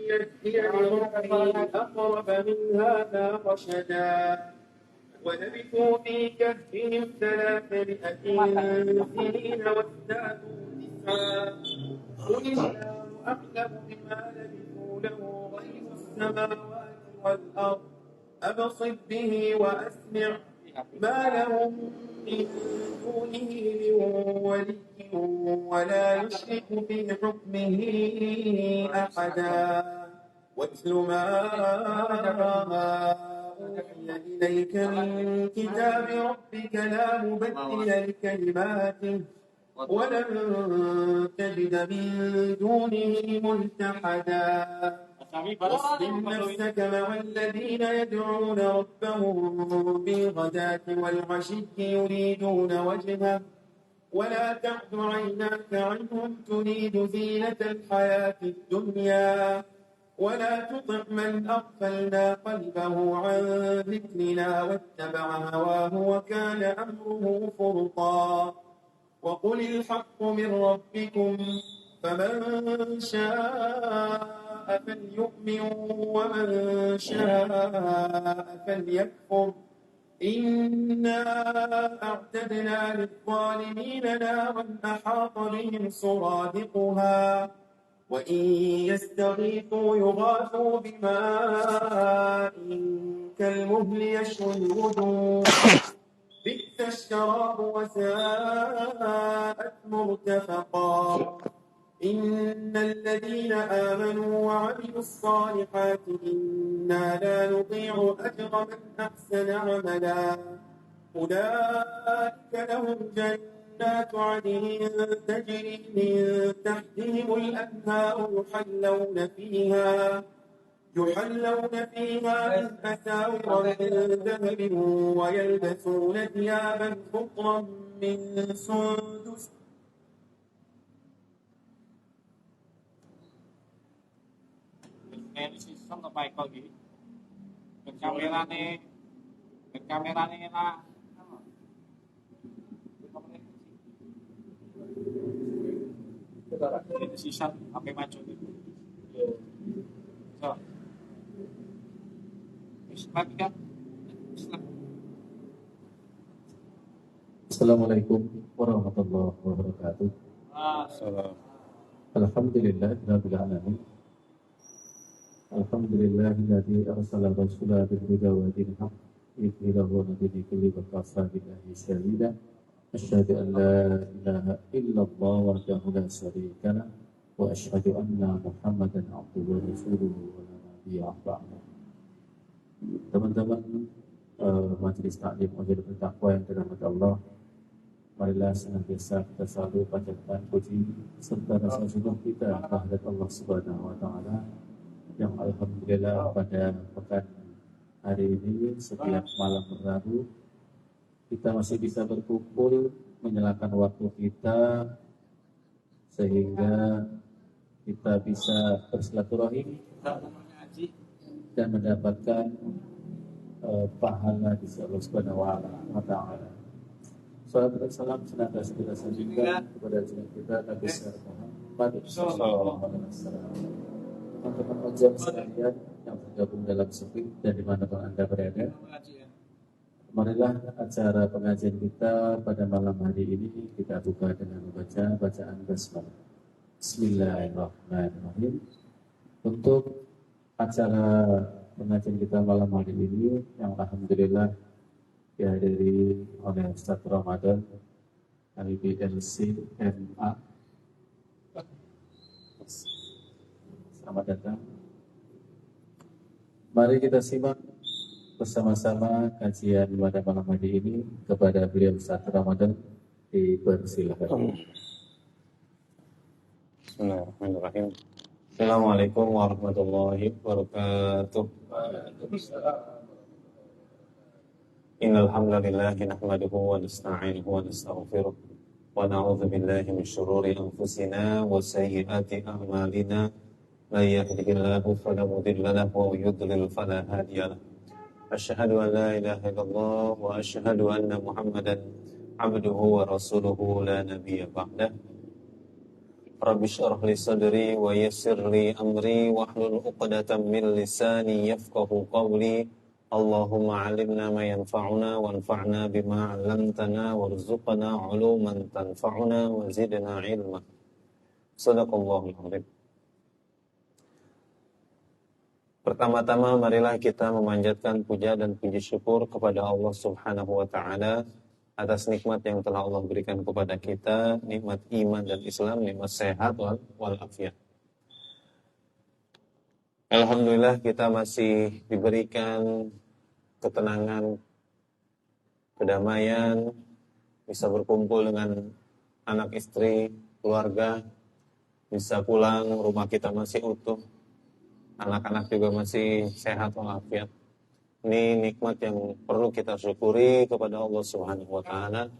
يهدي لربه أقرب من هذا رشدا ولبثوا في كهفهم 300 سنين وازدادوا 9 قل الله أعلم بما لبثوا له غيب السماوات والأرض أبصر به وأسمع ما لهم من دونه من ولي ولا يشرك في حكمه أحدا واتل ما أوحي إليك من كتاب ربك لا مبدل لكلماته ولن تجد من دونه ملتحدا واصبر نفسك مع الذين يدعون ربهم بالغداة والعشي يريدون وجهه ولا تعد عيناك عنهم تريد زينة الحياة الدنيا ولا تطع من أغفلنا قلبه عن ذكرنا واتبع هواه وكان أمره فرطا وقل الحق من ربكم فمن شاء فليؤمن ومن شاء فليكفر إنا أعتدنا للظالمين نارا أحاط بهم سرادقها وإن يستغيثوا يغاثوا بماء كالمهل يشوي الوجوه بئس الشراب وساءت مرتفقا إن الذين آمنوا وعملوا الصالحات إنا لا نضيع أجر من أحسن عملا أولئك لهم جنات عدن تجري من تحتهم الأنهار يحلون فيها من أساور من ذهب ويلبسون ثيابا خضرا من سندس Ini sistem apa itu lagi? Kamerane lah. Ini sistem apa maju itu? So, Islam kan? Assalamualaikum warahmatullahi wabarakatuh. Alhamdulillahirabbil alamin. Alhamdulillahilladzi arsala rasulahu bil huda wa dinil haqq liyudhhirahu 'ala dini kullihi wa kafa billahi shahida. Asyhadu an la ilaha illallah wahdahu la syarika lah wa asyhadu anna Muhammadan 'abduhu wa rasuluhu wa la nabiyya ba'dahu. Teman-teman majelis taklim majelis bertakwa yang dirahmati Allah, marilah senantiasa kita selalu panjatkan puji serta rasa syukur kita kehadirat Allah Subhanahu wa taala yang alhamdulillah pada pekan hari ini setiap malam Rabu kita masih bisa berkumpul menyalakan waktu kita sehingga kita bisa bersilaturahim dan mendapatkan pahala di sisi Allah Subhanahu wa taala. Salawat dan salam senantiasa kita sampaikan kepada junjungan kita Nabi Muhammad sallallahu alaihi wasallam. Teman-teman ojek sekalian yang tergabung dalam sepi dan dimanapun Anda berada, marilah acara pengajian kita pada malam hari ini kita buka dengan membaca bacaan basmalah. Bismillahirrahmanirrahim. Untuk acara pengajian kita malam hari ini yang alhamdulillah dihadiri oleh Ustaz Ramadan LBLC MA. Selamat datang. Mari kita simak bersama-sama kajian pada malam hari ini. Kepada beliau Ustaz Ramadan dipersilakan. Bismillahirrahmanirrahim. Assalamualaikum warahmatullahi wabarakatuh. Innal hamdalillah nahmaduhu wa nasta'inuhu wa nastaghfiruh wa na'udzu billahi min shururi anfusina wa sayyiati a'malina. Man yahdihillahu fala mudilla lahu wa man yudlil fala hadiya lahu. Asyhadu an la ilaha illallah wa asyhadu anna Muhammadan abduhu wa rasuluhu la nabiyya ba'dah. Rabbi shrah li sadri wa yassir li amri wahlul 'uqdatam min lisani yafqahu qawli. Allahumma 'allimna ma yanfa'una wanfa'na bima 'allamtana warzuqna 'uluman tanfa'una wa zidna 'ilma. Shadaqallahul 'azim. Pertama-tama marilah kita memanjatkan puja dan puji syukur kepada Allah Subhanahu wa taala atas nikmat yang telah Allah berikan kepada kita, nikmat iman dan Islam, nikmat sehat wal afiat. Alhamdulillah kita masih diberikan ketenangan, kedamaian, bisa berkumpul dengan anak istri, keluarga, bisa pulang, rumah kita masih utuh, anak-anak juga masih sehat walafiat. Ini nikmat yang perlu kita syukuri kepada Allah Subhanahu wa taala.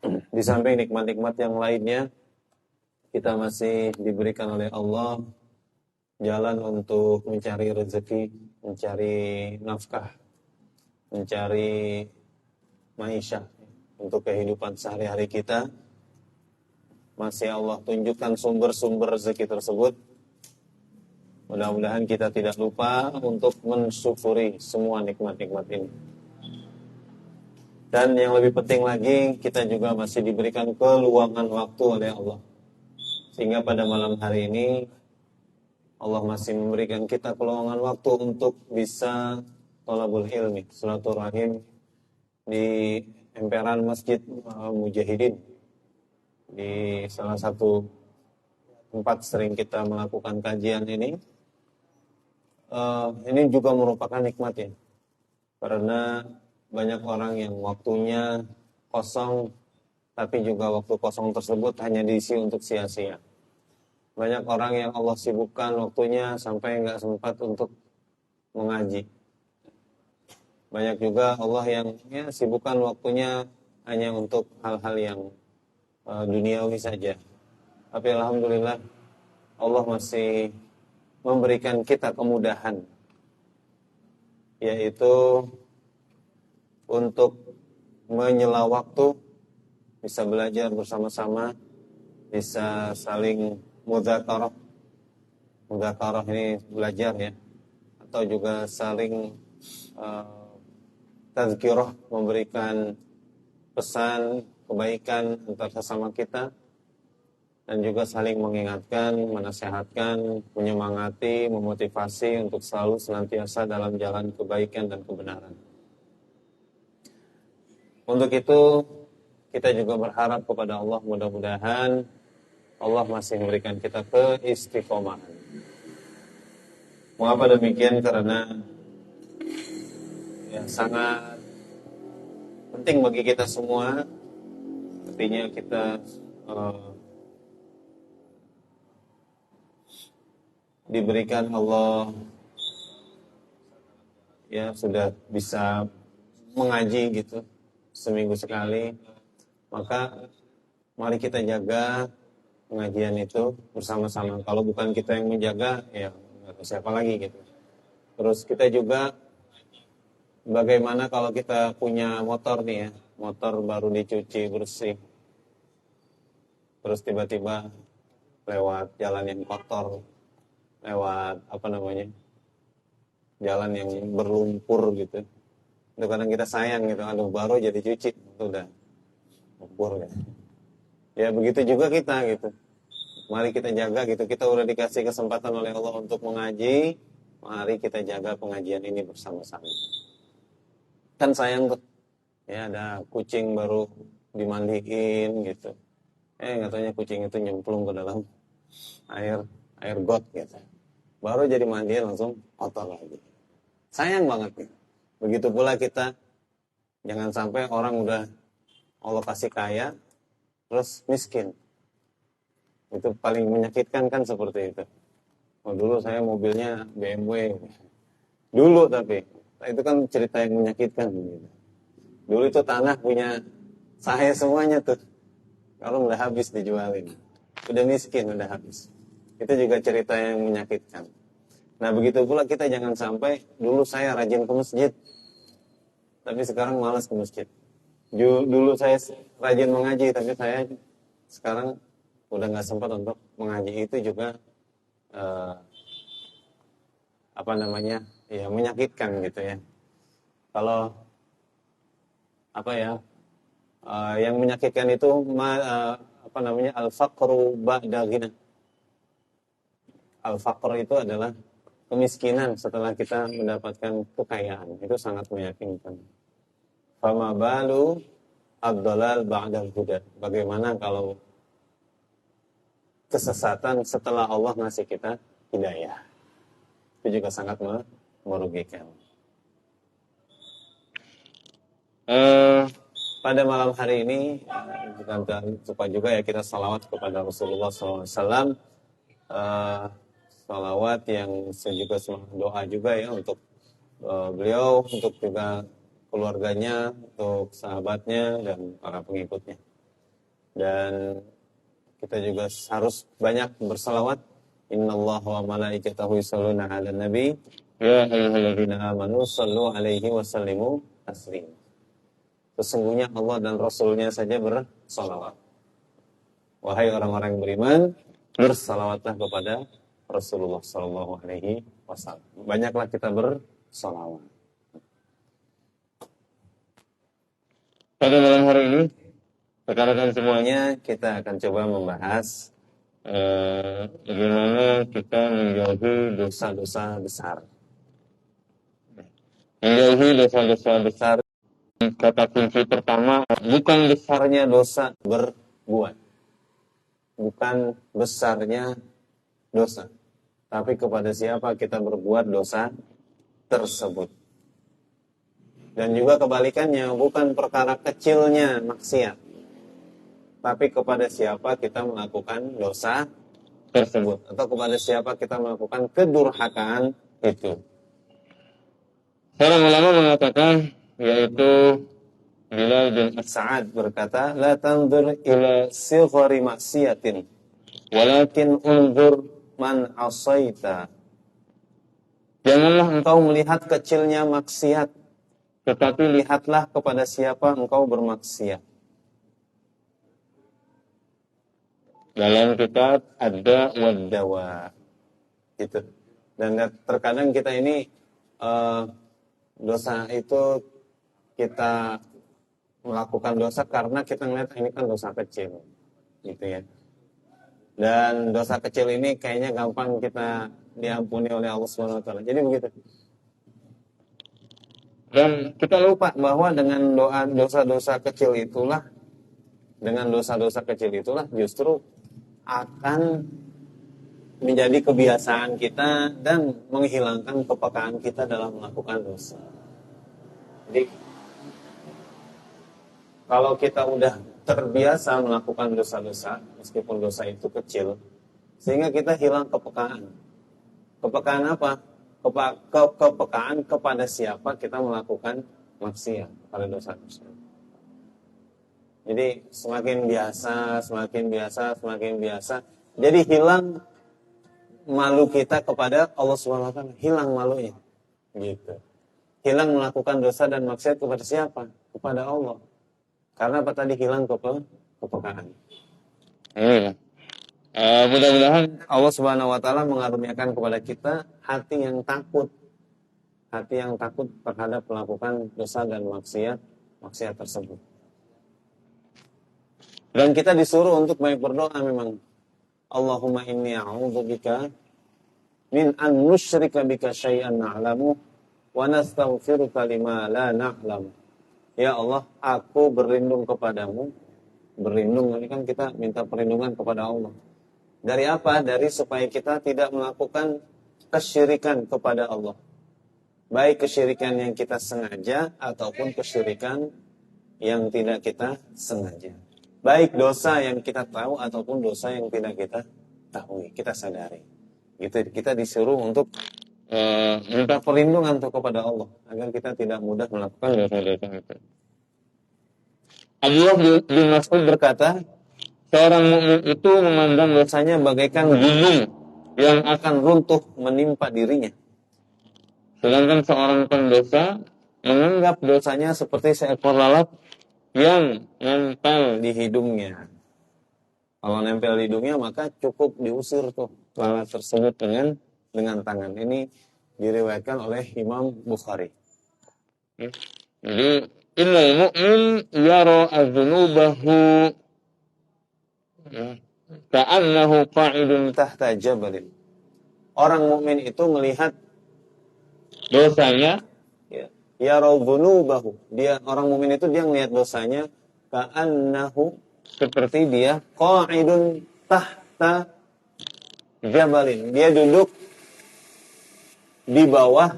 Di samping nikmat-nikmat yang lainnya, kita masih diberikan oleh Allah jalan untuk mencari rezeki, mencari nafkah, mencari maisha untuk kehidupan sehari-hari kita. Masih Allah tunjukkan sumber-sumber rezeki tersebut. Mudah-mudahan kita tidak lupa untuk mensyukuri semua nikmat-nikmat ini. Dan yang lebih penting lagi, kita juga masih diberikan keluangan waktu oleh Allah. Sehingga pada malam hari ini, Allah masih memberikan kita keluangan waktu untuk bisa thalabul ilmi, silaturahim di emperan Masjid Mujahidin. Di salah satu tempat sering kita melakukan kajian ini. Ini juga merupakan nikmat ya, karena banyak orang yang waktunya kosong, tapi juga waktu kosong tersebut hanya diisi untuk sia-sia. Banyak orang yang Allah sibukkan waktunya sampai nggak sempat untuk mengaji. Banyak juga Allah yang sibukkan waktunya hanya untuk hal-hal yang duniawi saja. Tapi alhamdulillah Allah masih memberikan kita kemudahan, yaitu untuk menyela waktu, bisa belajar bersama-sama, bisa saling mudzakarah. Mudzakarah ini belajar ya, atau juga saling tazkirah, memberikan pesan kebaikan antar sesama kita, dan juga saling mengingatkan, menasihatkan, menyemangati, memotivasi untuk selalu senantiasa dalam jalan kebaikan dan kebenaran. Untuk itu, kita juga berharap kepada Allah, mudah-mudahan Allah masih memberikan kita keistiqomahan. Mengapa demikian? Karena sangat penting bagi kita semua. Artinya kita diberikan Allah sudah bisa mengaji gitu seminggu sekali, maka mari kita jaga pengajian itu bersama-sama. Kalau bukan kita yang menjaga, ya siapa lagi gitu. Terus kita juga bagaimana kalau kita punya motor nih ya, motor baru dicuci bersih, terus tiba-tiba lewat jalan yang kotor, lewat jalan yang berlumpur gitu. Itu kadang kita sayang gitu, aduh baru jadi cuci, itu udah lumpur ya. Ya begitu juga kita gitu. Mari kita jaga gitu, kita udah dikasih kesempatan oleh Allah untuk mengaji, mari kita jaga pengajian ini bersama-sama. Kan sayang tuh, ya ada kucing baru dimandiin gitu. Katanya kucing itu nyemplung ke dalam air got gitu. Baru jadi mandiin langsung kotor lagi. Sayang banget nih. Begitu pula kita, jangan sampai orang udah Allah kasih kaya, terus miskin. Itu paling menyakitkan kan seperti itu. Dulu saya mobilnya BMW. Dulu tapi, itu kan cerita yang menyakitkan. Gitu. Dulu itu tanah punya saya semuanya tuh. Kalau udah habis dijualin. Udah miskin, udah habis. Itu juga cerita yang menyakitkan. Nah begitu pula kita jangan sampai, dulu saya rajin ke masjid, tapi sekarang malas ke masjid. Dulu saya rajin mengaji, tapi saya sekarang udah nggak sempat untuk mengaji, itu juga ya menyakitkan gitu ya. Kalau yang menyakitkan itu al-faqru ba'da ghina. Al-faqr itu adalah kemiskinan setelah kita mendapatkan kekayaan. Itu sangat meyakinkan. Fama balu ad-dhalal ba'dal huda. Bagaimana kalau kesesatan setelah Allah ngasih kita hidayah? Itu juga sangat merugikan. Pada malam hari ini kita lupa juga ya, kita salawat kepada Rasulullah SAW. Salawat yang juga doa juga ya untuk beliau, untuk juga keluarganya, untuk sahabatnya dan para pengikutnya. Dan kita juga harus banyak bersalawat. Innallaha wa malaikatahu yusholluna 'alan nabi ya ayyuhalladzina amanu shallu 'alaihi wa sallimu taslima. Sesungguhnya Allah dan Rasulnya saja bersalawat. Wahai orang-orang yang beriman, bersalawatlah kepada Rasulullah Sallallahu Alaihi Wasallam. Banyaklah kita bersalawat. Pada malam hari ini, rekan-rekan semuanya, kita akan coba membahas bagaimana kita menjauhi dosa-dosa besar. Menjauhi dosa-dosa besar. Kata kunci pertama, bukan besarnya dosa berbuat, bukan besarnya dosa, tapi kepada siapa kita berbuat dosa tersebut. Dan juga kebalikannya, bukan perkara kecilnya maksiat, tapi kepada siapa kita melakukan dosa tersebut, atau kepada siapa kita melakukan kedurhakaan itu. Para ulama mengatakan, yaitu Bilal bin Sa'ad berkata, la tanzur ila sighari maksiatin walakin unzur man asaita. Janganlah engkau melihat kecilnya maksiat, tetapi lihatlah kepada siapa engkau bermaksiat. Dalam kitab ada wadawa itu. Dan terkadang kita ini dosa itu kita melakukan dosa karena kita ngeliat ini kan dosa kecil, gitu ya. Dan dosa kecil ini kayaknya gampang kita diampuni oleh Allah Subhanahu Wa Taala. Jadi begitu. Dan kita lupa bahwa dengan dosa-dosa kecil itulah, justru akan menjadi kebiasaan kita dan menghilangkan kepekaan kita dalam melakukan dosa. Jadi kalau kita udah terbiasa melakukan dosa-dosa, meskipun dosa itu kecil, sehingga kita hilang kepekaan. Kepekaan apa? Kepekaan kepada siapa kita melakukan maksiat, pada dosa-dosa. Jadi semakin biasa, jadi hilang malu kita kepada Allah Subhanahu Wa Taala, hilang malunya, gitu. Hilang melakukan dosa dan maksiat kepada siapa? Kepada Allah. Karena apa tadi? Hilang kepekaan. Mudah-mudahan Allah Subhanahu Wa Taala mengaruniakan kepada kita hati yang takut terhadap melakukan dosa dan maksiat tersebut. Dan kita disuruh untuk banyak berdoa memang. Allahumma inni a'udzubika min an nusyrika bika syai'an na'lamu wa nastaghfiruka lima la na'lamu. Ya Allah, aku berlindung kepadamu. Berlindung, ini kan kita minta perlindungan kepada Allah. Dari apa? Dari supaya kita tidak melakukan kesyirikan kepada Allah. Baik kesyirikan yang kita sengaja ataupun kesyirikan yang tidak kita sengaja. Baik dosa yang kita tahu ataupun dosa yang tidak kita tahu, kita sadari. Gitu, kita disuruh untuk minta perlindungan kepada Allah agar kita tidak mudah melakukan dosa-dosa itu. Abdullah bin Mas'ud berkata, seorang mukmin itu memandang dosanya bagaikan gunung yang akan runtuh menimpa dirinya. Sedangkan seorang pendosa menganggap dosanya seperti seekor lalat yang nempel di hidungnya. Kalau nempel di hidungnya maka cukup diusir tuh lalat tersebut dengan tangan. Ini diriwayatkan oleh Imam Bukhari. Jadi innal mu'min yara adzunubahu ka'annahu qa'idun Tahta jabalin. Orang mukmin itu melihat dosanya, yara dzunubahu. Dia orang mukmin itu dia melihat dosanya ka'annahu seperti dia qa'idun tahta jabalin. Dia duduk di bawah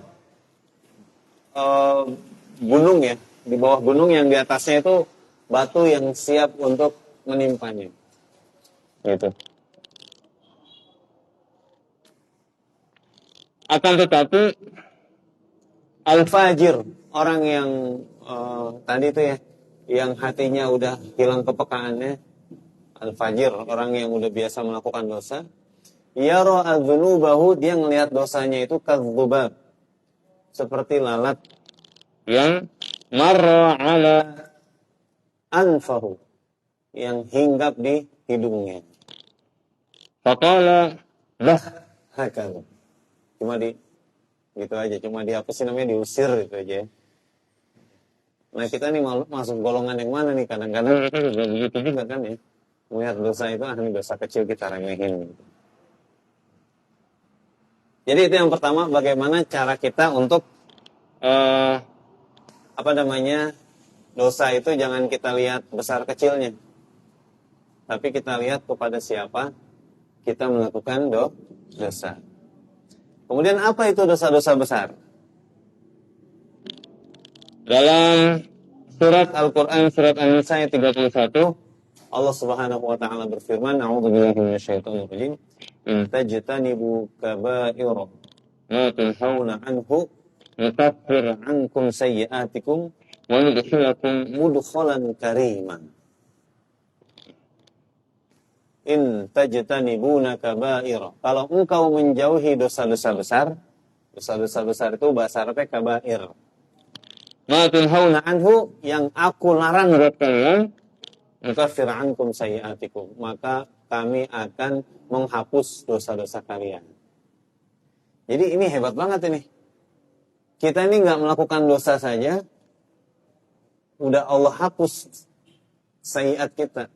gunung ya, di bawah gunung yang di atasnya itu batu yang siap untuk menimpanya. Gitu. akan tetapi Al-fajir, orang yang tadi itu ya, yang hatinya udah hilang kepekaannya. Al-fajir, orang yang udah biasa melakukan dosa. Yara adzunubahu, dia ngelihat dosanya itu kadzubab, seperti lalat yang marra ala anfahu, yang hinggap di hidungnya. faqala lah, Hakal. Cuma gitu aja, cuma apa sih namanya, diusir gitu aja ya. Nah kita nih masuk golongan yang mana nih, kadang-kadang kita juga begitu juga kan ya, melihat dosa itu ini dosa kecil kita remehin gitu. Jadi itu yang pertama, bagaimana cara kita untuk dosa itu jangan kita lihat besar kecilnya, tapi kita lihat kepada siapa kita melakukan dosa. Kemudian apa itu dosa-dosa besar? dalam surat Al-Quran surat An-Nisa ayat 31, Allah Subhanahu wa taala berfirman, a'udzubillahi minasyaitonir rajim, in tajtanibu kaba'ira ma tunhauna anhu nukaffir ankum sayyi'atikum wa nudkhilakum mudkhalan kariman. In tajtanibuna kaba'ira. Kalau engkau menjauhi dosa-dosa besar itu bahasa Arabnya kaba'ir. ma tunhauna Anhu, yang aku larang buat kalian, nukaffir ankum sayyi'atikum, maka kami akan menghapus dosa-dosa kalian. Jadi ini hebat banget ini. Kita ini nggak melakukan dosa saja, udah Allah hapus sayyi'at kita.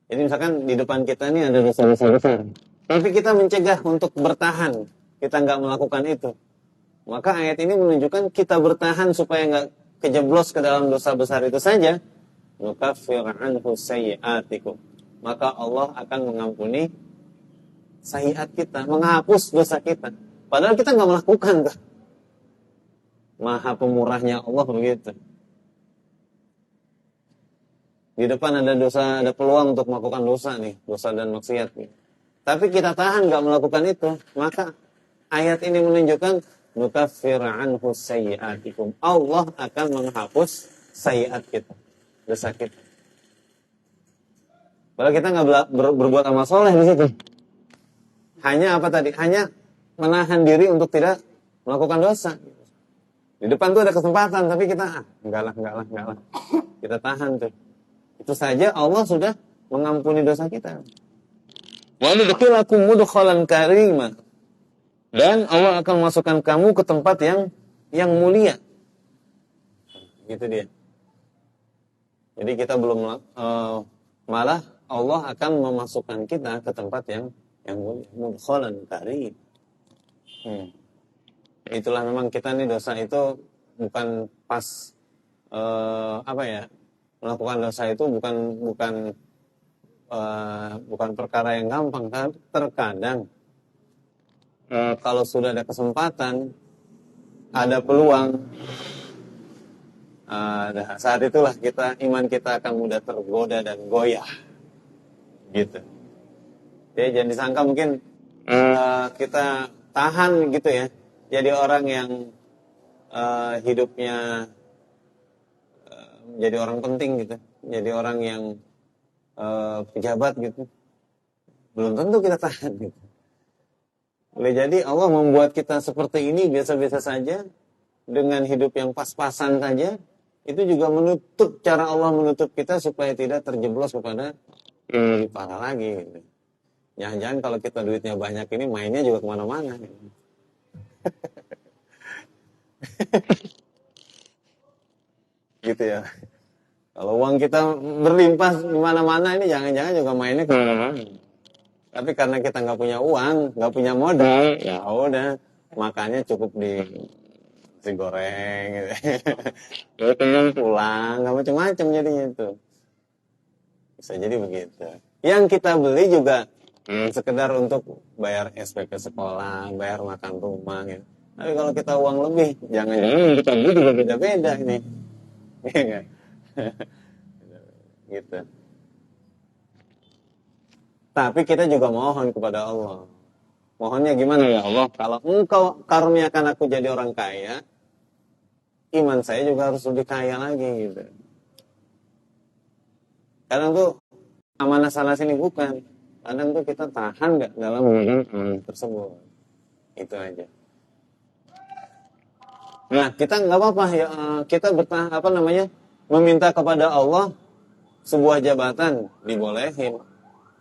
Jadi misalkan di depan kita ini ada dosa-dosa besar, tapi kita mencegah untuk bertahan, kita nggak melakukan itu. Maka ayat ini menunjukkan kita bertahan supaya nggak kejeblos ke dalam dosa besar itu saja. Nukaffir anhu sayyi'atikum, maka Allah akan mengampuni sayyi'at kita, menghapus dosa kita. Padahal kita nggak melakukan tuh. Maha pemurahnya Allah begitu. Di depan ada dosa, ada peluang untuk melakukan dosa nih, dosa dan maksiat nih. Tapi kita tahan nggak melakukan itu, maka ayat ini menunjukkan nukaffir anhu sayyi'atikum. Allah akan menghapus sayyi'at kita, dosa kita. Padahal kita nggak berbuat amal soleh di situ. Hanya apa tadi? Hanya menahan diri untuk tidak melakukan dosa. Di depan tuh ada kesempatan, tapi kita enggak lah. Kita tahan tuh. Itu saja Allah sudah mengampuni dosa kita. wa nudkhilakum Mudkhalan karima. dan Allah akan masukkan kamu ke tempat yang mulia. Gitu dia. Jadi kita belum malah Allah akan memasukkan kita ke tempat yang mulia. Mudkhalan karim. Itulah memang kita nih dosa itu bukan pas melakukan dosa itu bukan perkara yang gampang kan. Terkadang kalau sudah ada kesempatan, ada peluang, saat itulah iman kita akan mudah tergoda dan goyah, gitu. Jadi jangan disangka mungkin kita tahan gitu ya, jadi orang yang hidupnya menjadi orang penting gitu, jadi orang yang pejabat gitu, belum tentu kita tahan gitu. Boleh jadi Allah membuat kita seperti ini biasa-biasa saja, dengan hidup yang pas-pasan saja, itu juga cara Allah menutup kita supaya tidak terjeblos kepada lebih parah lagi gitu. Jangan-jangan kalau kita duitnya banyak ini mainnya juga kemana-mana gitu. Gitu ya. Kalau uang kita berlimpah di mana-mana ini jangan-jangan juga mainnya kemana-mana. Tapi karena kita nggak punya uang, nggak punya modal, ya udah makannya cukup di nasi goreng, gitu. Lalu kenyang pulang, nggak macam-macam jadinya itu. Bisa jadi begitu. Yang kita beli juga sekedar untuk bayar SPP sekolah, bayar makan rumah, gitu. Tapi kalau kita uang lebih, jangan-jangan kita beli juga beda-beda ini. Iya nggak? Gitu. Tapi kita juga mohon kepada Allah. Mohonnya gimana ya Allah? Kalau engkau karuniakan aku jadi orang kaya, iman saya juga harus lebih kaya lagi gitu. Kadang tuh amanah sana sini bukan. Kadang tuh kita tahan nggak dalam memegang amanah tersebut. Itu aja. Nah kita nggak apa-apa ya, kita meminta kepada Allah sebuah jabatan dibolehin.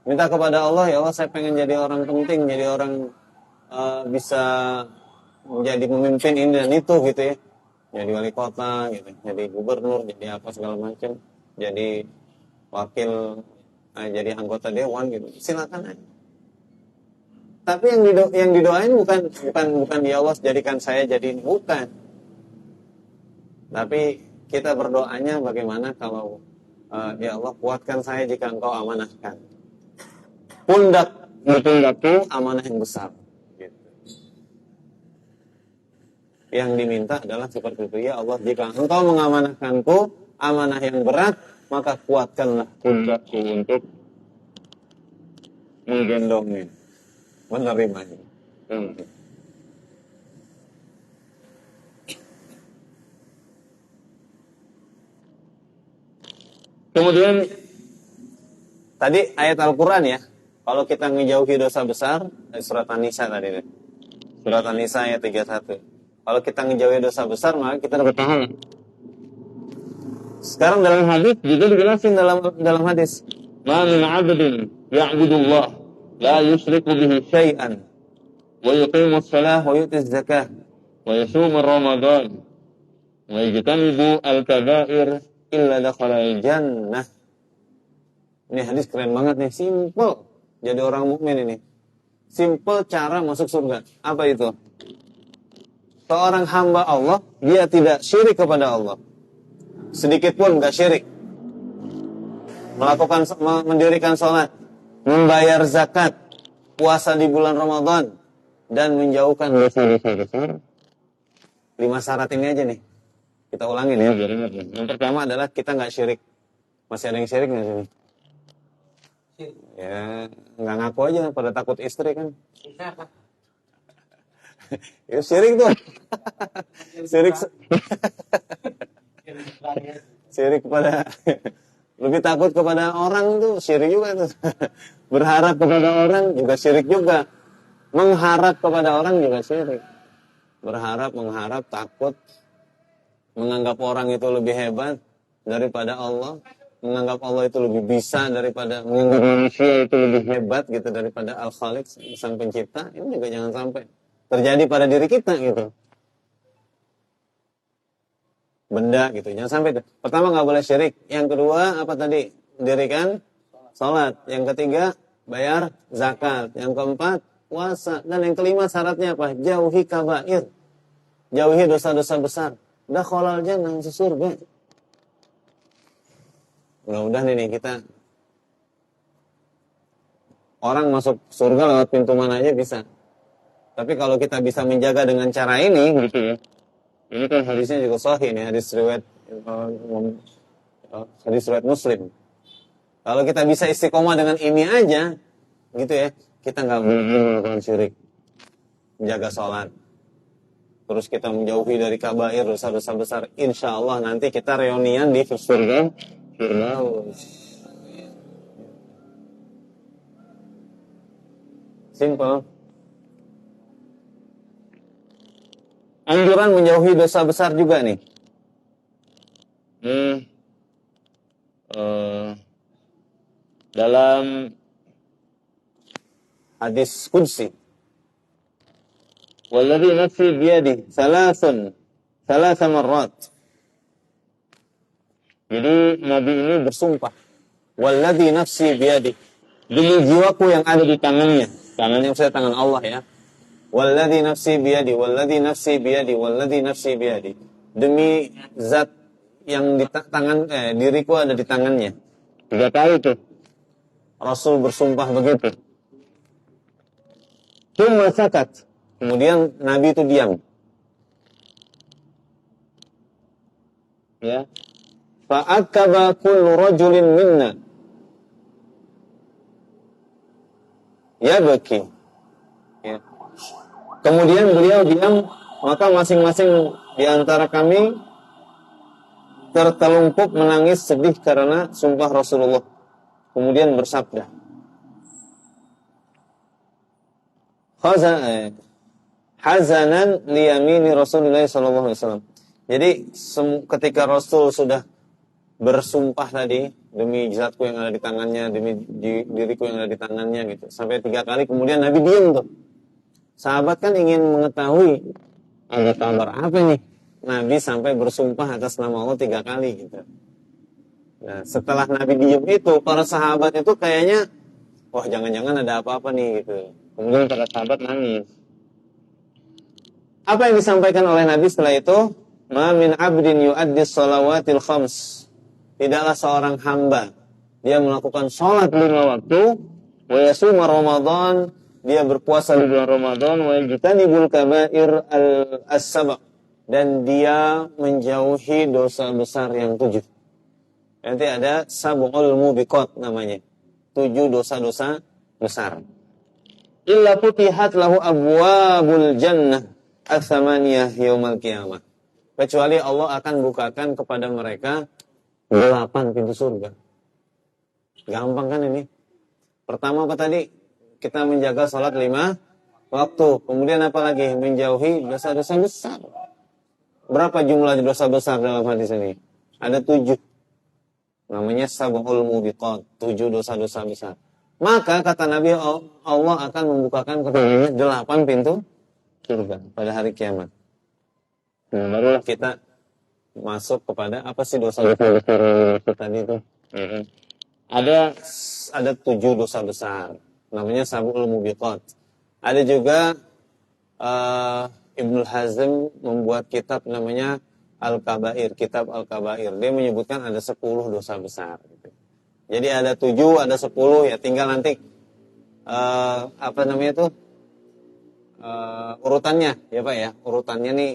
Minta kepada Allah, ya Allah saya pengen jadi orang penting, jadi orang bisa menjadi pemimpin ini dan itu gitu ya. Jadi wali kota gitu, jadi gubernur, jadi apa segala macam, jadi wakil, jadi anggota dewan gitu. Silakan aja. Tapi yang didoain bukan ya Allah jadikan saya jadi ini, bukan. Tapi kita berdoanya bagaimana kalau ya Allah kuatkan saya jika engkau amanahkan. Pundakku amanah yang besar. Gitu. Yang diminta adalah seperti itu. Ya Allah, jika engkau mengamanahkanku amanah yang berat, maka kuatkanlah pundakku untuk menggendongnya, menerimanya. Kemudian tadi ayat Al-Quran ya. Kalau kita menjauhi dosa besar, surat An-Nisa tadi deh. Surat An-Nisa ayat 31. Kalau kita menjauhi dosa besar, maka kita dapat pahala. Sekarang dalam hadis juga dijelasin dalam hadis. Ma min 'abdin ya'budullah la yusyriku bihi syai'an wa yuqimu shalah wa yu'ti zakah wa yasumu ramadan wa yajtanibu al-kaba'ir illa dakhala al-jannah. Ini hadis keren banget nih, simple. Jadi orang mukmin ini. Simple cara masuk surga. Apa itu? Seorang hamba Allah, dia tidak syirik kepada Allah. Sedikit pun enggak syirik. Mendirikan sholat, membayar zakat, puasa di bulan Ramadan, dan menjauhkan dosa-dosa besar. 5 syarat ini aja nih. Kita ulangin ya. Yang pertama adalah kita enggak syirik. Masih ada yang syirik enggak sini? Ya, nggak ngaku aja pada takut istri kan. Ya syirik tuh. Syirik kepada lebih takut kepada orang tuh syirik juga tuh. Berharap kepada orang juga syirik juga. Mengharap kepada orang juga syirik. Mengharap, takut, menganggap orang itu lebih hebat daripada Allah. Menganggap Allah itu lebih bisa daripada menganggap manusia itu lebih hebat gitu daripada Al-Khaliq, sang pencipta. Ini juga jangan sampai terjadi pada diri kita gitu. Benda gitu, jangan sampai itu. Pertama nggak boleh syirik. Yang kedua apa tadi? Mendirikan sholat. Yang ketiga bayar zakat. Yang keempat puasa. Dan yang kelima syaratnya apa? Jauhi kabair. Jauhi dosa-dosa besar. Dakhalal jannah, masuk surga. Mudah-mudahan ini kita orang masuk surga lewat pintu mana aja bisa. Tapi kalau kita bisa menjaga dengan cara ini gitu ya. Ini kan hadisnya juga sahih nih, hadis riwayat Muslim. Kalau kita bisa istiqomah dengan ini aja gitu ya, kita enggak melakukan syirik. Menjaga sholat. Terus kita menjauhi dari kabair, dosa-dosa besar. Insya Allah nanti kita reunian di surga. Simple. Anjuran menjauhi dosa besar juga nih. dalam hadis qudsi, walladzi nafsi biyadi thalatha marrat. Jadi Nabi ini bersumpah, walladzi nafsi biyadi, demi jiwaku yang ada di tangannya. Tangannya maksudnya tangan Allah ya. Walladzi nafsi biyadi, walladzi nafsi biyadi, walladzi nafsi biyadi. Demi zat yang di tangan diriku ada di tangannya. 3 kali tuh Rasul bersumpah begitu. Tsumma sakat. Kemudian Nabi itu diam. Ya. Fa'akaba kullu rajulin minna yabki. Ya. Kemudian beliau diam, maka masing-masing di antara kami tertelungkup menangis sedih karena sumpah Rasulullah. Kemudian bersabda, hazanan liyamini Rasulullah SAW. Jadi ketika Rasul sudah bersumpah tadi, demi zatku yang ada di tangannya, demi diriku yang ada di tangannya gitu, sampai 3 kali, kemudian Nabi diam tuh. Sahabat kan ingin mengetahui ada kabar apa nih Nabi sampai bersumpah atas nama Allah 3 kali gitu. Nah, setelah Nabi diam itu, para sahabat itu kayaknya, wah jangan-jangan ada apa-apa nih gitu. Kemudian para sahabat nangis. Apa yang disampaikan oleh Nabi setelah itu? Ma min abdin yu'addis salawatil khams. Tidaklah seorang hamba dia melakukan sholat 5 waktu, wa yasuma Ramadan, dia berpuasa di bulan Ramadan, wa yajtanibul kaba'ir as-sab', dan dia menjauhi dosa besar yang 7. Nanti ada sab'ul mubiqat namanya. 7 dosa-dosa besar. Illa futihat lahu abwabul jannah ats-tsamaniyah yaumal qiyamah. Kecuali Allah akan bukakan kepada mereka 8 pintu surga. Gampang kan ini? Pertama apa tadi? Kita menjaga sholat 5 waktu. Kemudian apa lagi? Menjauhi dosa-dosa besar. Berapa jumlah dosa besar dalam hadis ini? Ada 7. Namanya sab'ul mubiqat. 7 dosa-dosa besar. Maka kata Nabi, Allah akan membukakan kepadanya 8 pintu surga pada hari kiamat. Nah, barulah kita masuk kepada apa sih dosa-dosa besar tadi itu? Ada 7 dosa besar. Namanya sab'ul mubiqat. Ada juga Ibnu Hazm membuat kitab namanya Al-Kabair, kitab Al-Kabair. Dia menyebutkan ada 10 dosa besar. Jadi ada 7, ada 10, ya tinggal nanti apa namanya itu urutannya, ya Pak ya. Urutannya nih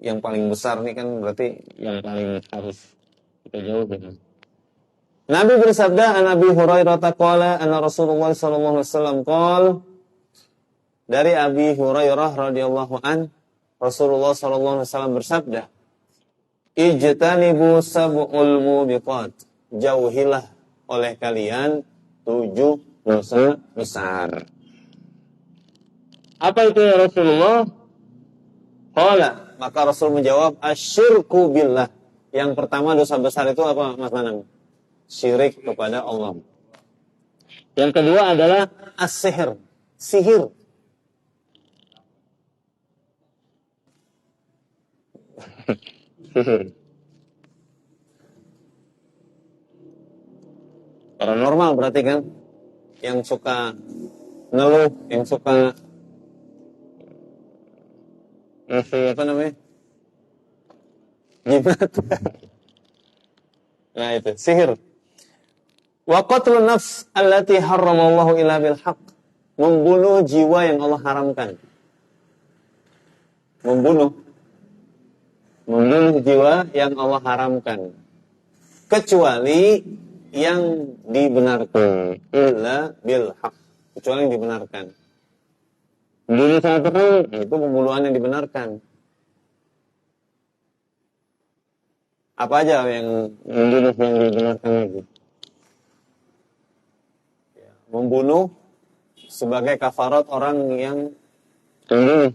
yang paling besar nih kan berarti yang paling harus kita jauhi. Nabi bersabda, an Abi Hurairah qala anna Rasulullah sallallahu alaihi wasallam qala, dari Abi Hurairah radhiyallahu an, Rasulullah sallallahu alaihi wasallam bersabda, ijtanibu sab'ul mubiqat, jauhilah oleh kalian 7 dosa besar. Apa itu ya Rasulullah? Qala, maka Rasul menjawab, asyirku billah. Yang pertama dosa besar itu apa Mas Nanang? Syirik kepada Allah. Yang kedua adalah as-sihir, sihir. Sihir. Paranormal berarti kan? Yang suka ngeluh, yang suka ngasih apa namanya? Jimat. Nah itu, sihir. Wa qatlun nafs allati harramallahu illa bil haqq. Membunuh jiwa yang Allah haramkan. Membunuh jiwa yang Allah haramkan. Kecuali yang dibenarkan. Illa bil haqq. Kecuali yang dibenarkan. Membunuh satu kali, itu pembunuhan yang dibenarkan. Apa aja yang membunuh yang dibenarkan lagi? Membunuh sebagai kafarat orang yang membunuh.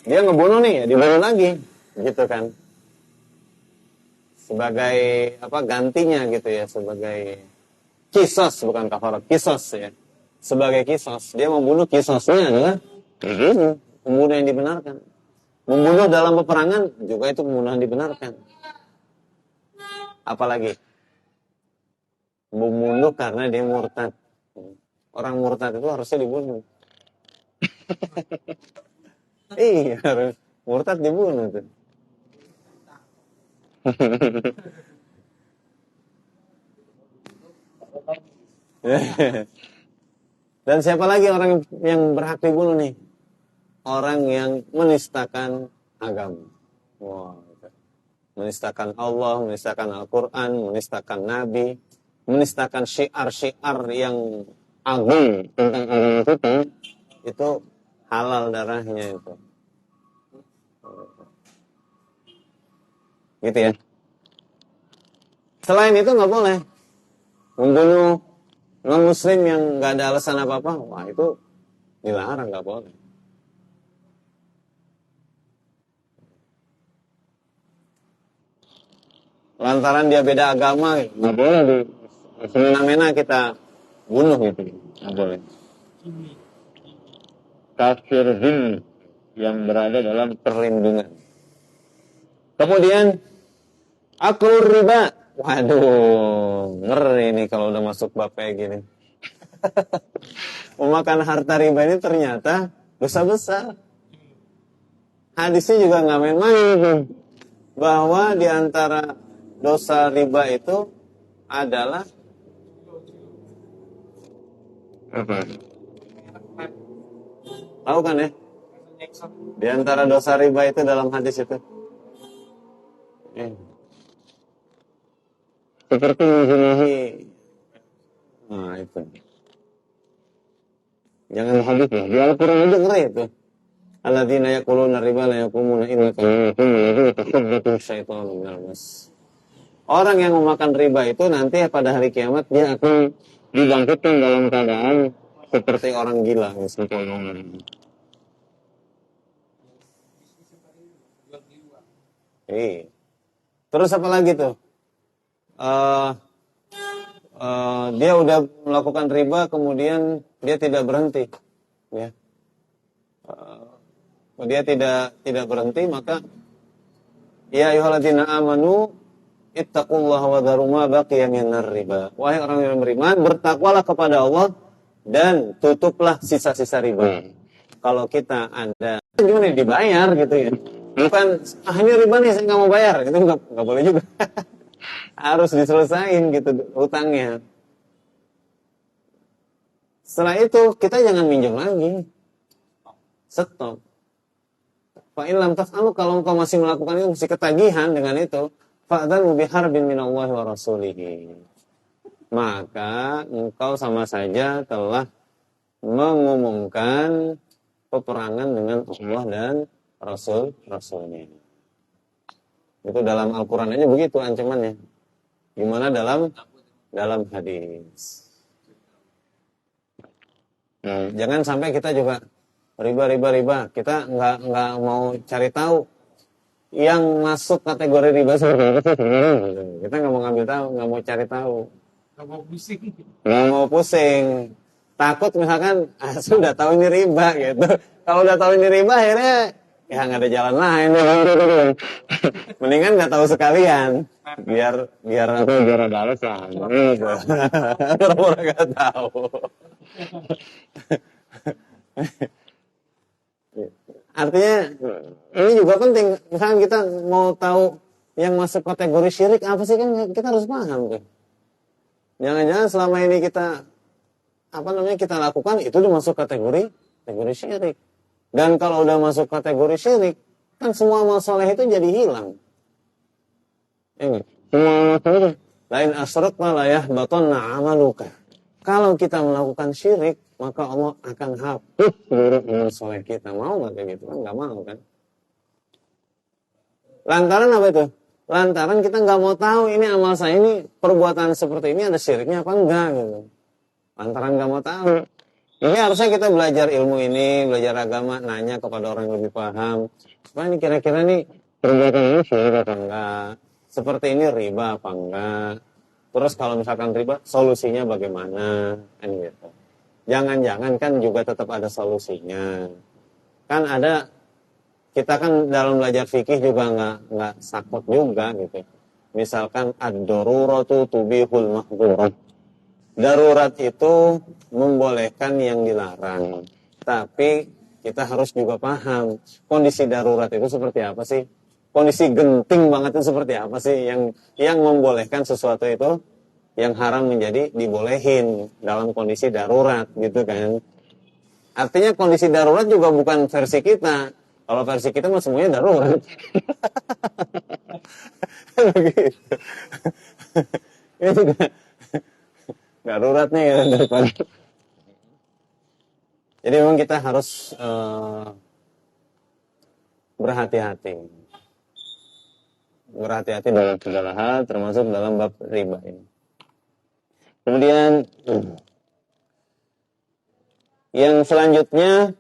Dia ngebunuh nih, ya dibunuh lagi, gitu kan? Sebagai apa gantinya gitu ya, sebagai Kisos bukan kafarat, kisos ya. Sebagai kisos, dia membunuh, kisosnya adalah pembunuh yang dibenarkan. Membunuh dalam peperangan juga itu pembunuhan dibenarkan. Apalagi membunuh karena dia murtad. Orang murtad itu harusnya dibunuh. Iya, harus murtad dibunuh tuh. Dan siapa lagi orang yang berhak dibunuh nih? Orang yang menistakan agama. Wow. Menistakan Allah, menistakan Al-Quran, menistakan Nabi, menistakan syiar-syiar yang agung tentang agama kita, itu halal darahnya itu. Gitu ya. Selain itu nggak boleh membunuh non-muslim yang nggak ada alasan apa-apa. Wah, itu dilarang, nggak boleh. Lantaran dia beda agama, nggak boleh di semena-mena kita bunuh gitu, nggak boleh. Kafir zimmi yang berada dalam perlindungan. Kemudian aklur riba, waduh, ngeri nih kalau udah masuk bab kayak gini. Memakan harta riba ini ternyata dosa besar. Hadisnya juga nggak main-main, bahwa di antara dosa riba itu adalah apa? Tahu kan ya? Di antara dosa riba itu dalam hadis itu. Seperti menzinahi. Nah, itu. Jangan hadis ya. Di Al-Quran aja ngeri itu. Alladzina yaquluna riba la yaqumuna illa kama yaqumu alladzi yatakhabbathu syaitanu minal mas. Orang yang memakan riba itu nanti pada hari kiamat dia akan dibangkitkan dalam keadaan seperti orang gila. Terus apa lagi tuh? Dia udah melakukan riba, kemudian dia tidak berhenti, ya. Dia tidak berhenti, maka ya ayyuhalladzina amanu ittaqullaha wa dharu ma baqiya minar riba. Wahai orang yang beriman, bertakwalah kepada Allah dan tutuplah sisa-sisa riba. Kalau kita ada gimana dibayar gitu ya. Bukan ini riba nih saya nggak mau bayar, itu nggak boleh juga. Harus diselesain gitu hutangnya. Setelah itu kita jangan minjem lagi. Stop. Fa illam taf'alu, kalau engkau masih melakukan itu, masih ketagihan dengan itu, fa'dzanu biharbin minallahi wa rasulihi. Maka engkau sama saja telah mengumumkan peperangan dengan Allah dan Rasulnya. Itu dalam Al-Quran aja begitu ancamannya. Gimana dalam hadis. Nah, jangan sampai kita juga riba. Kita nggak mau cari tahu yang masuk kategori riba seperti apa sih sebenarnya. Kita nggak mau ngambil tahu, nggak mau cari tahu. Nggak mau pusing. Takut misalkan sudah tahu ini riba gitu. Kalau udah tahu ini riba akhirnya ya nggak ada jalan lain. Mendingan nggak tahu sekalian. Biar ada alasan. Orang nggak tahu. Artinya ini juga penting. Misalkan kita mau tahu yang masuk kategori syirik apa sih, kan kita harus paham tuh. Jangan-jangan selama ini kita kita lakukan itu udah masuk kategori syirik. Dan kalau udah masuk kategori syirik, kan semua amal soleh itu jadi hilang. Ingat, semua amal soleh lain asyrakta la yahbatanna amaluka. Kalau kita melakukan syirik, maka Allah akan hapus seluruh amal soleh kita. Mau nggak kayak gitu? Kan nggak mau kan? Lantaran apa itu? Lantaran kita nggak mau tahu ini amal saya ini, perbuatan seperti ini ada syiriknya apa enggak gitu. Lantaran nggak mau tahu. Ini harusnya kita belajar ilmu ini, belajar agama, nanya kepada orang yang lebih paham. Supaya ini kira-kira nih perbuatan ini syirik apa enggak? Seperti ini riba apa enggak? Terus kalau misalkan riba, solusinya bagaimana? Kan gitu. Jangan-jangan kan juga tetap ada solusinya. Kan ada, kita kan dalam belajar fikih juga nggak sakot juga gitu. Misalkan ad-daruratu tubihul mahdurat. Darurat itu membolehkan yang dilarang. Tapi kita harus juga paham kondisi darurat itu seperti apa sih? Kondisi genting banget itu seperti apa sih yang membolehkan sesuatu itu yang haram menjadi dibolehin dalam kondisi darurat gitu kan. Artinya kondisi darurat juga bukan versi kita. Kalau versi kita mah semuanya darurat. Begitu. Ini juga darurat nih daripada. Jadi memang kita harus berhati-hati. Berhati-hati dalam segala hal, termasuk dalam bab riba ini. Kemudian yang selanjutnya,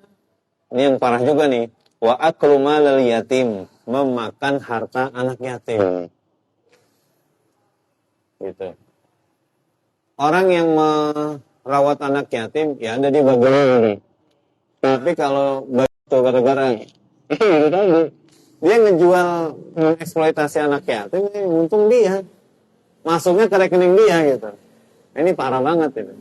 ini yang parah juga nih, wa aklu malal yatim, memakan harta anak yatim. Gitu. Orang yang merawat anak yatim ya ada di bagian ini. Tapi kalau begitu gara-gara itu tadi dia ngejual, mengeksploitasi anak yatim, untung dia masuknya ke rekening dia gitu. Ini parah banget itu.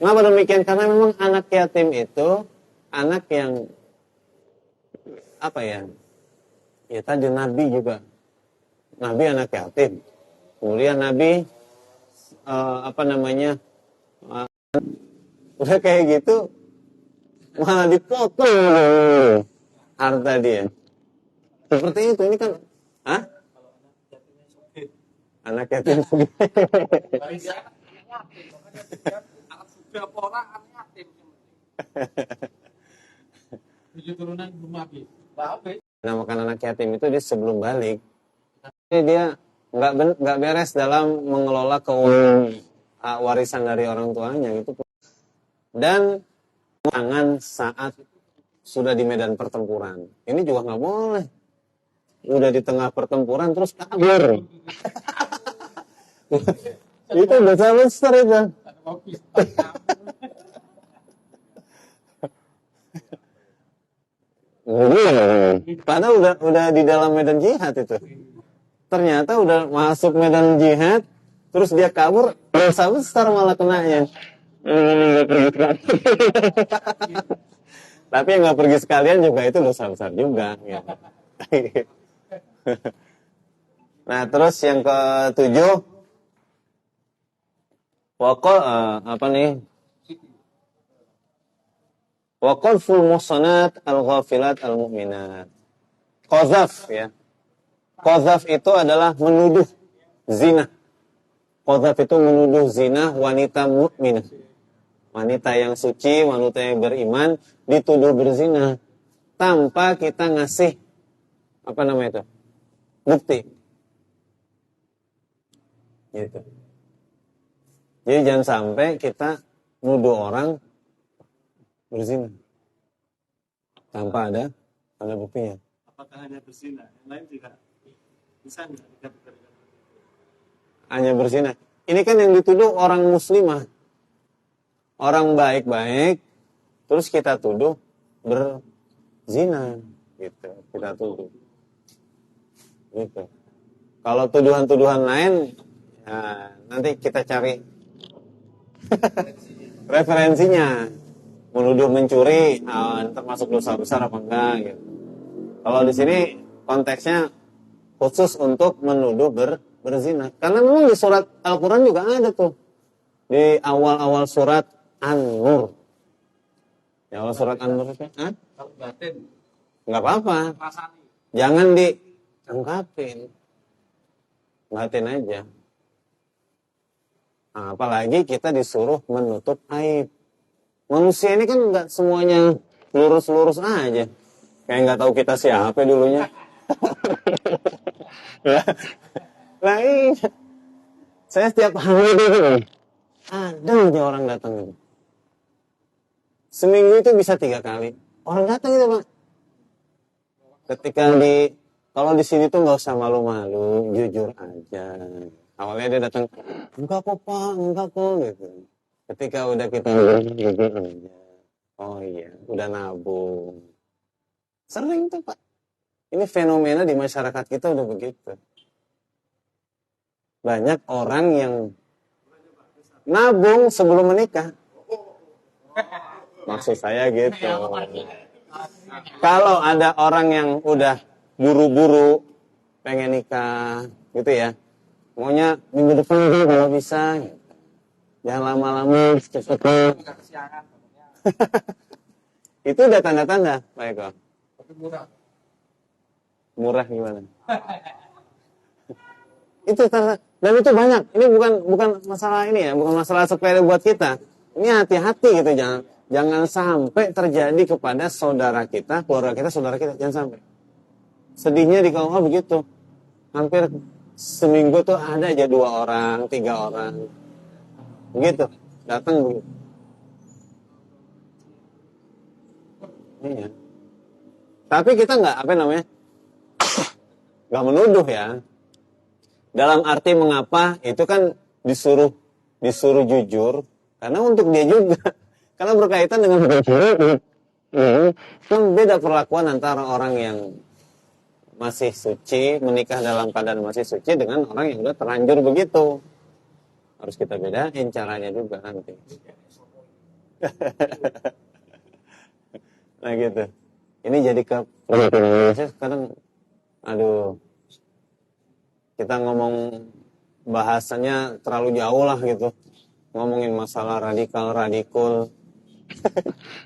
Kenapa demikian? Karena memang anak yatim itu anak yang apa ya? Ya tadi Nabi juga, Nabi anak yatim. Kemudian Nabi udah kayak gitu malah dipotong harta dia. Seperti itu, ini kan, anak yatim sugih. Nah, makan anak yatim itu dia sebelum balik, dia nggak beres dalam mengelola keuangan warisan dari orang tuanya gitu. Dan tangan saat sudah di medan pertempuran, ini juga nggak boleh. Udah di tengah pertempuran terus kabur. Itu dosa besar itu. Padahal udah di dalam medan jihad itu. Ternyata udah masuk medan jihad, terus dia kabur, dosa besar malah kenanya. Tapi yang nggak pergi sekalian juga itu dosa besar juga. Ya. Nah, terus yang ke-7, waqaful muhsanat al-ghafilat al-mu'minat. Qazaf ya. Qazaf itu adalah menuduh zina. Qazaf itu menuduh zina wanita mukminah. Wanita yang suci, wanita yang beriman dituduh berzina tanpa kita ngasih bukti. Gitu. Jadi jangan sampai kita nuduh orang berzina tanpa ada buktinya. Apakah hanya berzina? Yang lain juga bisa nggak? Hanya berzina. Ini kan yang dituduh orang muslimah, orang baik-baik, terus kita tuduh berzina, gitu. Kita tuduh. Gitu. Kalau tuduhan-tuduhan lain, ya, nanti kita cari referensinya. Menuduh mencuri, termasuk dosa besar apa enggak? Gitu. Kalau di sini konteksnya khusus untuk menuduh berzina. Karena memang di surat Al-Quran juga ada tuh. Di awal-awal surat An-Nur. Di awal surat An-Nur itu, nggak apa-apa. Jangan diungkapin. Batin aja. Nah, apalagi kita disuruh menutup aib. Manusia ini kan nggak semuanya lurus-lurus aja. Kayak nggak tahu kita siapa dulunya. Lah iya. Saya setiap hari ada aja orang datang itu. Seminggu itu bisa 3 kali. Orang datang itu, Pak. Ketika kalau di sini tuh nggak usah malu-malu, jujur aja. Awalnya dia datang, enggak kok Pak, enggak kok gitu. Ketika udah kita, oh iya, udah nabung. Sering tuh Pak. Ini fenomena di masyarakat kita udah begitu. Banyak orang yang nabung sebelum menikah. Maksud saya gitu. Kalau ada orang yang udah buru-buru pengen nikah gitu ya, maunya minggu depan kalau bisa, gitu. Jangan lama-lama, cepet-cepet. Itu udah tanda-tanda, Pak Eko. Murah gimana? Itu tanda, dan itu banyak. Ini bukan masalah ini ya, bukan masalah sepele buat kita. Ini hati-hati gitu, jangan sampai terjadi kepada saudara kita, keluarga kita, saudara kita, jangan sampai. Sedihnya di KUA begitu. Hampir seminggu tuh ada aja 2 orang, 3 orang. Begitu, datang begitu. Iya. Tapi kita nggak nggak menuduh ya. Dalam arti mengapa itu kan disuruh jujur karena untuk dia juga. Karena berkaitan dengan kan beda perlakuan antara orang yang masih suci, menikah dalam keadaan masih suci dengan orang yang udah terlanjur begitu. Harus kita bedain caranya juga nanti. Nah gitu. Ini jadi ke Indonesia sekarang, aduh, kita ngomong bahasanya terlalu jauh lah gitu. Ngomongin masalah radikul,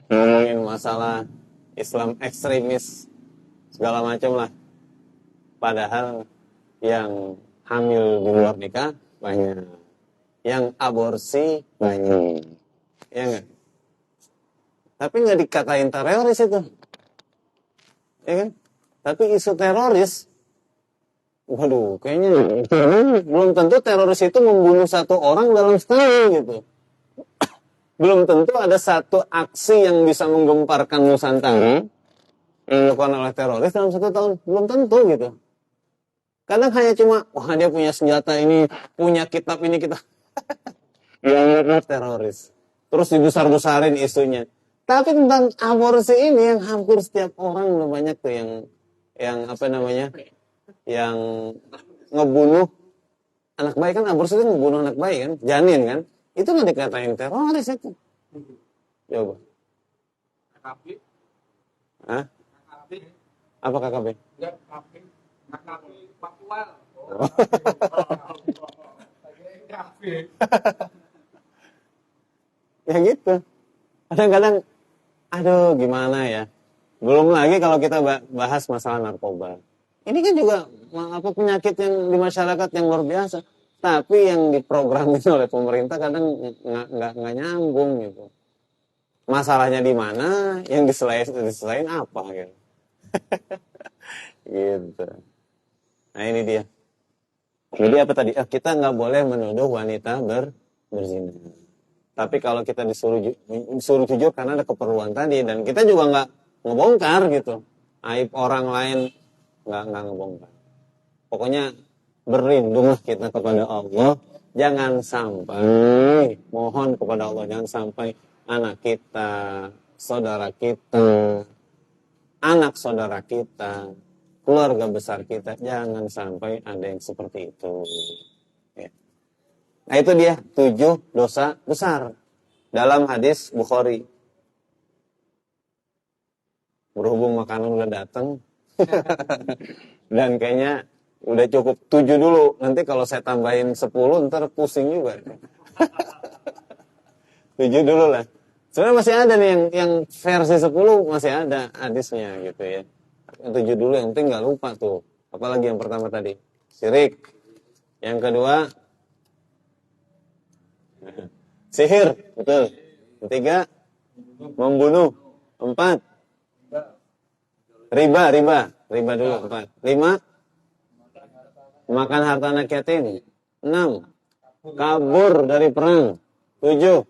ngomongin masalah Islam ekstremis, segala macam lah. Padahal yang hamil di luar nikah banyak, yang aborsi banyak, ya enggak? Tapi nggak dikatain teroris itu, ya kan? Tapi isu teroris, waduh, kayaknya belum tentu teroris itu membunuh 1 orang dalam setahun gitu. Belum tentu ada satu aksi yang bisa menggemparkan Nusantara yang dilakukan oleh teroris dalam 1 tahun, belum tentu gitu. Kadang hanya cuma, wah dia punya senjata ini, punya kitab ini, kita yang teroris. Terus dibesar-besarin isunya. Tapi tentang aborsi ini yang hampir setiap orang udah banyak tuh yang apa namanya, yang ngebunuh anak bayi kan, aborsi itu ngebunuh anak bayi kan, janin kan, itu nggak dikatain teroris itu. Coba. KKB. Hah? Apa KKB? Ya, KKB faktual. Ya gitu. Kadang-kadang, aduh gimana ya. Belum lagi kalau kita bahas masalah narkoba. Ini kan juga penyakit yang di masyarakat yang luar biasa. Tapi yang diprogramin oleh pemerintah kadang nggak nyambung gitu. Masalahnya di mana? Yang diselain apa gitu. Gitu. Nah ini dia. Jadi apa tadi? Kita nggak boleh menuduh wanita berzina. Tapi kalau kita disuruh jujur karena ada keperluan tadi, dan kita juga nggak ngebongkar gitu. Aib orang lain nggak ngebongkar. Pokoknya berlindunglah kita kepada Allah. Jangan sampai, mohon kepada Allah, jangan sampai anak kita, saudara kita, anak saudara kita, keluarga besar kita, jangan sampai ada yang seperti itu. Ya. Nah itu dia 7 dosa besar dalam hadis Bukhari. Berhubung makanan udah datang dan kayaknya udah cukup 7 dulu. Nanti kalau saya tambahin 10 ntar pusing juga. 7 dulu lah. Sebenarnya masih ada nih yang versi 10 masih ada hadisnya gitu ya. Yang 7 dulu, yang penting nggak lupa tuh. Apalagi yang pertama tadi, syirik. Yang kedua, sihir, betul. Ketiga, membunuh. 4, riba dulu. 4, 5, makan harta anak yatim. 6, kabur dari perang. 7,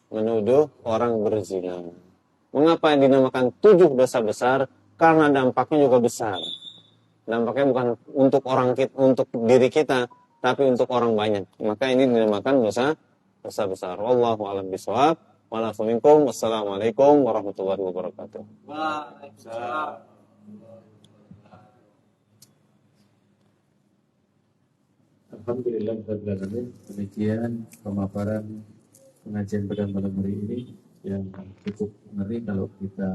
menuduh orang berzina. Mengapa dinamakan 7 dosa besar? Karena dampaknya juga besar. Dampaknya bukan untuk orang kita, untuk diri kita, tapi untuk orang banyak, maka ini dinamakan dosa besar. Wallahu a'lam bishawab. Wassalamualaikum warahmatullahi wabarakatuh. Waalaikumsalam. Alhamdulillah, demikian pemaparan pengajian pada malam hari ini yang cukup ngeri kalau kita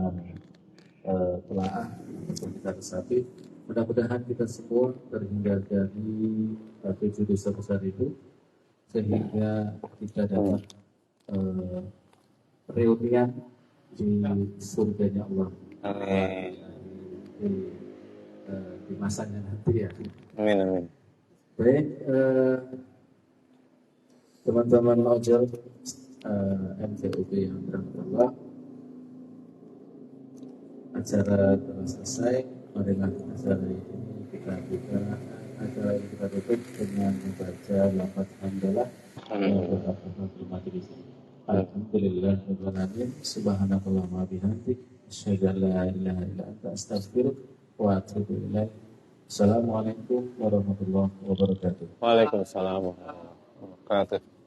telaah atau kita resapi. Mudah-mudahan kita semua terhindar dari 7 dosa besar itu, sehingga kita dapat reunian di surganya Allah. Amin. Di masanya nanti ya. Amin. Baik, teman-teman ojol MTUB yang bermanfaat, acara telah selesai. Marilah acara ini kita buka, acara ini kita tutup dengan membaca lafaz hamdalah dan berkata majelis. Alhamdulillahirabbil alamin, subhanakallahumma bihamdik, asyhadu an la ilaha illa anta, astaghfiruka wa atubu ilaik. Assalamualaikum warahmatullahi wabarakatuh. Waalaikumsalam warahmatullahi wabarakatuh.